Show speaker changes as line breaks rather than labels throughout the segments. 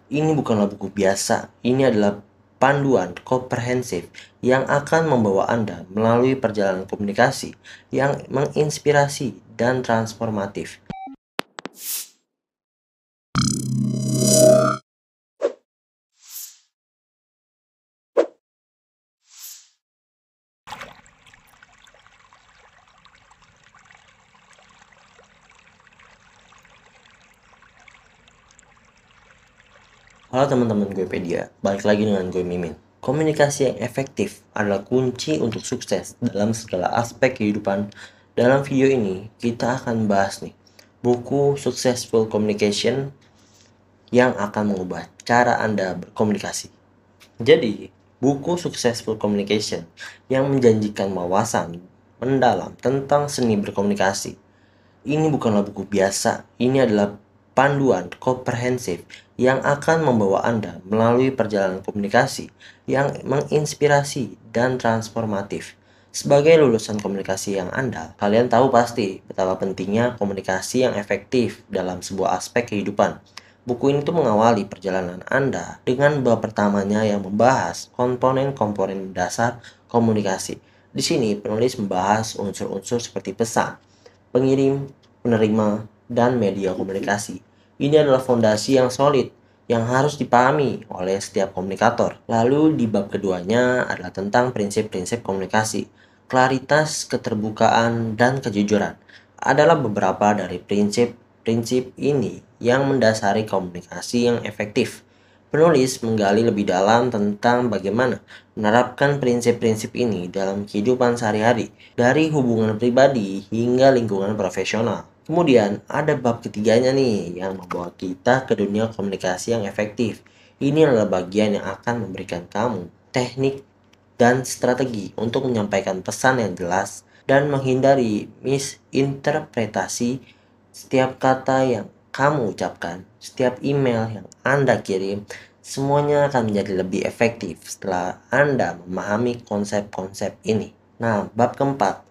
Ini bukanlah buku biasa, ini adalah panduan komprehensif yang akan membawa Anda melalui perjalanan komunikasi yang menginspirasi dan transformatif. Halo teman-teman Goepedia, balik lagi dengan gue Mimin. Komunikasi yang efektif adalah kunci untuk sukses dalam segala aspek kehidupan. Dalam video ini, kita akan bahas nih, buku Successful Communication yang akan mengubah cara Anda berkomunikasi. Jadi, buku Successful Communication yang menjanjikan wawasan mendalam tentang seni berkomunikasi. Ini bukanlah buku biasa, ini adalah panduan komprehensif yang akan membawa Anda melalui perjalanan komunikasi yang menginspirasi dan transformatif. Sebagai lulusan komunikasi yang andal, kalian tahu pasti betapa pentingnya komunikasi yang efektif dalam sebuah aspek kehidupan. Buku ini tuh mengawali perjalanan Anda dengan bab pertamanya yang membahas komponen-komponen dasar komunikasi. Di sini penulis membahas unsur-unsur seperti pesan, pengirim, penerima, dan media komunikasi. Ini adalah fondasi yang solid yang harus dipahami oleh setiap komunikator. Lalu di bab keduanya adalah tentang prinsip-prinsip komunikasi. Klaritas, keterbukaan, dan kejujuran adalah beberapa dari prinsip-prinsip ini yang mendasari komunikasi yang efektif. Penulis menggali lebih dalam tentang bagaimana menerapkan prinsip-prinsip ini dalam kehidupan sehari-hari, dari hubungan pribadi hingga lingkungan profesional. Kemudian ada bab ketiganya nih yang membawa kita ke dunia komunikasi yang efektif. Ini adalah bagian yang akan memberikan kamu teknik dan strategi untuk menyampaikan pesan yang jelas dan menghindari misinterpretasi. Setiap kata yang kamu ucapkan, setiap email yang Anda kirim, semuanya akan menjadi lebih efektif setelah Anda memahami konsep-konsep ini. Nah, bab keempat,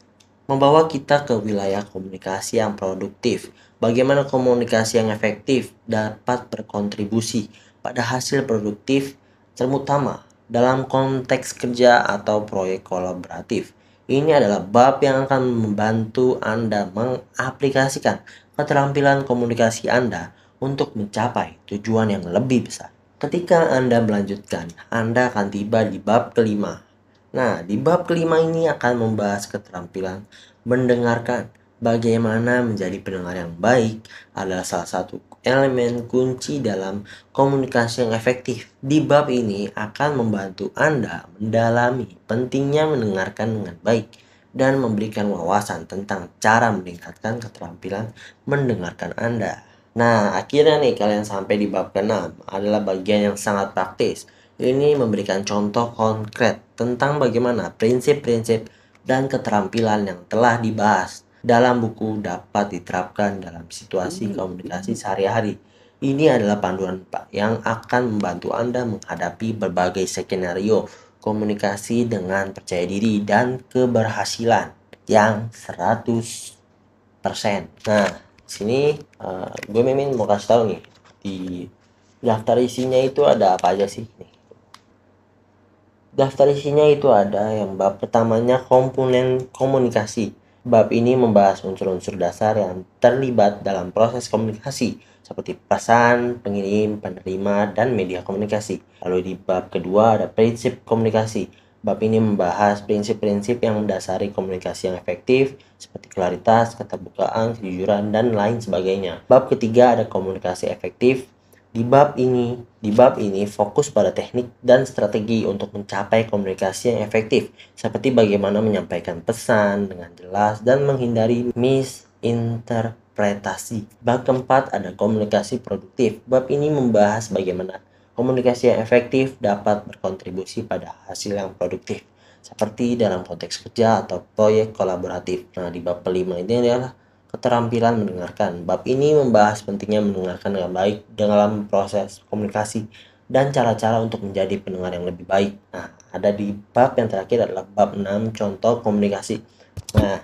membawa kita ke wilayah komunikasi yang produktif. Bagaimana komunikasi yang efektif dapat berkontribusi pada hasil produktif, terutama dalam konteks kerja atau proyek kolaboratif. Ini adalah bab yang akan membantu Anda mengaplikasikan keterampilan komunikasi Anda untuk mencapai tujuan yang lebih besar. Ketika Anda melanjutkan, Anda akan tiba di bab kelima. Nah, di bab kelima ini akan membahas keterampilan mendengarkan. Bagaimana menjadi pendengar yang baik adalah salah satu elemen kunci dalam komunikasi yang efektif. Di bab ini akan membantu Anda mendalami pentingnya mendengarkan dengan baik dan memberikan wawasan tentang cara meningkatkan keterampilan mendengarkan Anda. Nah, akhirnya nih kalian sampai di bab ke-6 adalah bagian yang sangat praktis. Ini memberikan contoh konkret tentang bagaimana prinsip-prinsip dan keterampilan yang telah dibahas dalam buku dapat diterapkan dalam situasi komunikasi sehari-hari. Ini adalah panduan Pak yang akan membantu Anda menghadapi berbagai skenario komunikasi dengan percaya diri dan keberhasilan yang 100%. Nah, sini gue Mimin mau kasih tahu nih, di daftar isinya itu ada apa aja sih nih. Daftar isinya itu ada yang bab pertamanya komponen komunikasi. Bab ini membahas unsur-unsur dasar yang terlibat dalam proses komunikasi seperti pesan, pengirim, penerima, dan media komunikasi. Lalu di bab kedua ada prinsip komunikasi. Bab ini membahas prinsip-prinsip yang mendasari komunikasi yang efektif seperti klaritas, keterbukaan, kejujuran, dan lain sebagainya. Bab ketiga ada komunikasi efektif. Di bab ini fokus pada teknik dan strategi untuk mencapai komunikasi yang efektif, seperti bagaimana menyampaikan pesan dengan jelas dan menghindari misinterpretasi. Bab keempat ada komunikasi produktif. Bab ini membahas bagaimana komunikasi yang efektif dapat berkontribusi pada hasil yang produktif, seperti dalam konteks kerja atau proyek kolaboratif. Nah, di bab kelima ini adalah keterampilan mendengarkan. Bab ini membahas pentingnya mendengarkan dengan baik dalam proses komunikasi dan cara-cara untuk menjadi pendengar yang lebih baik. Nah, ada di bab yang terakhir adalah bab 6 contoh komunikasi. Nah,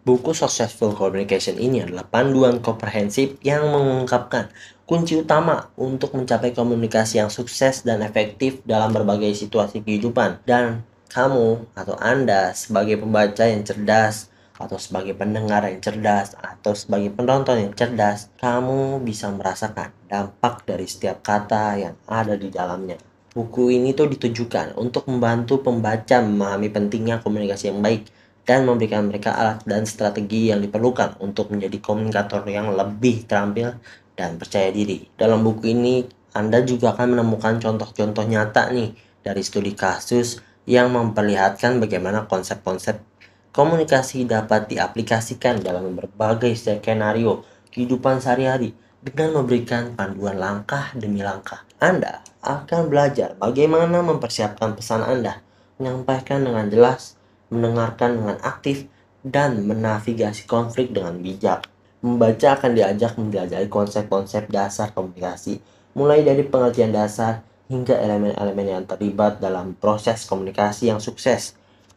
Buku Successful Communication ini adalah panduan komprehensif yang mengungkapkan kunci utama untuk mencapai komunikasi yang sukses dan efektif dalam berbagai situasi kehidupan. Dan kamu atau Anda sebagai pembaca yang cerdas, atau sebagai pendengar yang cerdas, atau sebagai penonton yang cerdas, kamu bisa merasakan dampak dari setiap kata yang ada di dalamnya. Buku ini tuh ditujukan untuk membantu pembaca memahami pentingnya komunikasi yang baik dan memberikan mereka alat dan strategi yang diperlukan untuk menjadi komunikator yang lebih terampil dan percaya diri. Dalam buku ini, Anda juga akan menemukan contoh-contoh nyata nih dari studi kasus yang memperlihatkan bagaimana konsep-konsep komunikasi dapat diaplikasikan dalam berbagai skenario kehidupan sehari-hari dengan memberikan panduan langkah demi langkah. Anda akan belajar bagaimana mempersiapkan pesan Anda, menyampaikan dengan jelas, mendengarkan dengan aktif, dan menavigasi konflik dengan bijak. Membaca akan diajak mempelajari konsep-konsep dasar komunikasi, mulai dari pengertian dasar hingga elemen-elemen yang terlibat dalam proses komunikasi yang sukses.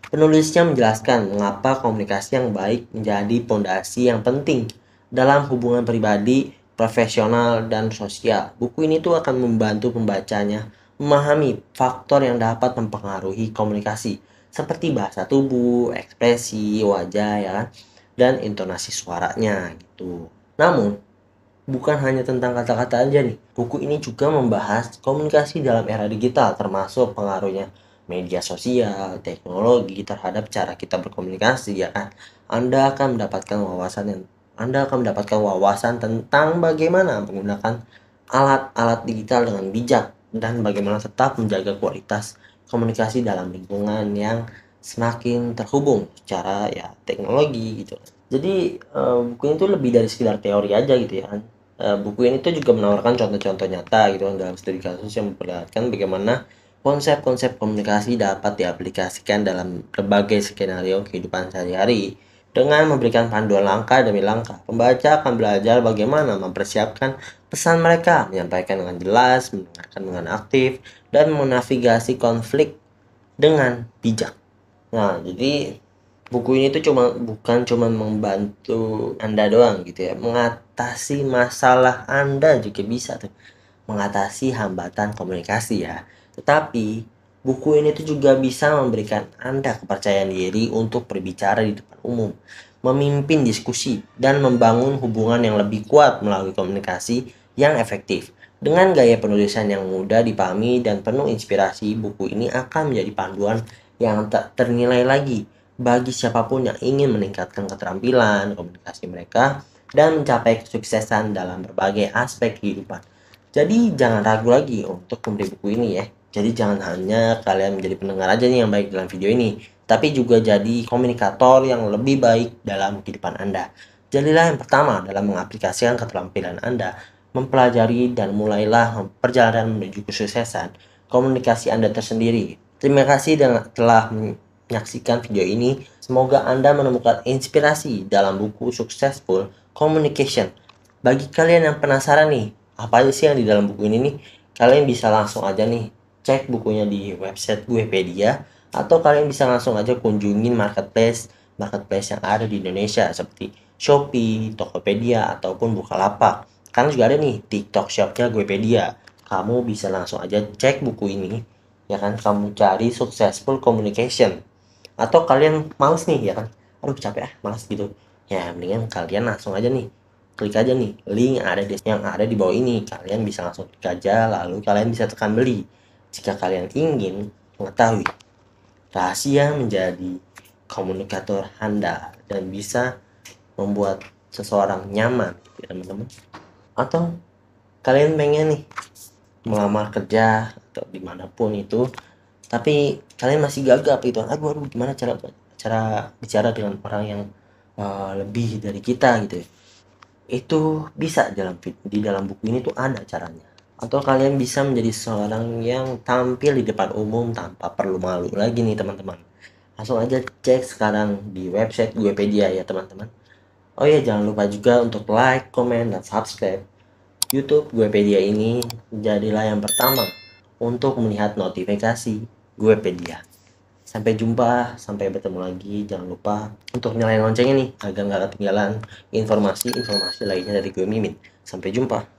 Penulisnya menjelaskan mengapa komunikasi yang baik menjadi fondasi yang penting dalam hubungan pribadi, profesional, dan sosial. Buku ini tuh akan membantu pembacanya memahami faktor yang dapat mempengaruhi komunikasi, seperti bahasa tubuh, ekspresi wajah ya kan, dan intonasi suaranya gitu. Namun, bukan hanya tentang kata-kata aja nih. Buku ini juga membahas komunikasi dalam era digital, termasuk pengaruhnya media sosial, teknologi terhadap cara kita berkomunikasi ya kan. Anda akan mendapatkan wawasan tentang bagaimana menggunakan alat-alat digital dengan bijak dan bagaimana tetap menjaga kualitas komunikasi dalam lingkungan yang semakin terhubung secara ya teknologi gitu. Jadi buku itu lebih dari sekedar teori aja gitu ya kan. Buku ini tuh juga menawarkan contoh-contoh nyata gitu kan dalam studi kasus yang memperlihatkan bagaimana konsep-konsep komunikasi dapat diaplikasikan dalam berbagai skenario kehidupan sehari-hari. Dengan memberikan panduan langkah demi langkah, pembaca akan belajar bagaimana mempersiapkan pesan mereka, menyampaikan dengan jelas, mendengarkan dengan aktif, dan menavigasi konflik dengan bijak. Nah, jadi buku ini tuh bukan cuma membantu Anda doang gitu ya, mengatasi masalah Anda juga bisa tuh, mengatasi hambatan komunikasi ya. Tetapi buku ini tuh juga bisa memberikan Anda kepercayaan diri untuk berbicara di depan umum, memimpin diskusi, dan membangun hubungan yang lebih kuat melalui komunikasi yang efektif. Dengan gaya penulisan yang mudah dipahami dan penuh inspirasi, buku ini akan menjadi panduan yang tak ternilai lagi bagi siapapun yang ingin meningkatkan keterampilan komunikasi mereka dan mencapai kesuksesan dalam berbagai aspek kehidupan. Jadi jangan ragu lagi untuk membeli buku ini ya. Jadi jangan hanya kalian menjadi pendengar aja nih yang baik dalam video ini, tapi juga jadi komunikator yang lebih baik dalam kehidupan Anda. Jadilah yang pertama dalam mengaplikasikan keterampilan Anda, mempelajari dan mulailah perjalanan menuju kesuksesan komunikasi Anda tersendiri. Terima kasih telah menyaksikan video ini. Semoga Anda menemukan inspirasi dalam buku Successful Communication. Bagi kalian yang penasaran nih, apa aja sih yang di dalam buku ini nih? Kalian bisa langsung aja nih cek bukunya di website Guepedia, atau kalian bisa langsung aja kunjungin marketplace yang ada di Indonesia seperti Shopee, Tokopedia, ataupun Bukalapak. Karena juga ada nih TikTok Shopnya Guepedia. Kamu bisa langsung aja cek buku ini ya kan, kamu cari Successful Communication. Atau kalian males nih ya kan, aduh capek males gitu ya, mendingan kalian langsung aja nih klik aja nih link yang ada di bawah ini, kalian bisa langsung klik aja, lalu kalian bisa tekan beli jika kalian ingin mengetahui rahasia menjadi komunikator handal dan bisa membuat seseorang nyaman gitu ya teman-teman. Atau kalian pengen nih melamar kerja atau dimanapun itu, tapi kalian masih gagap gitu, aduh gimana cara bicara dengan orang yang lebih dari kita gitu ya. Itu bisa di dalam buku ini tuh ada caranya. Atau kalian bisa menjadi seorang yang tampil di depan umum tanpa perlu malu lagi nih teman-teman. Langsung aja cek sekarang di website Guepedia ya teman-teman. Oh ya, jangan lupa juga untuk like, comment, dan subscribe YouTube Guepedia ini. Jadilah yang pertama untuk melihat notifikasi Guepedia. Sampai jumpa, sampai bertemu lagi. Jangan lupa untuk nyalain loncengnya nih, agar nggak ketinggalan informasi-informasi lainnya dari gue Mimin. Sampai jumpa.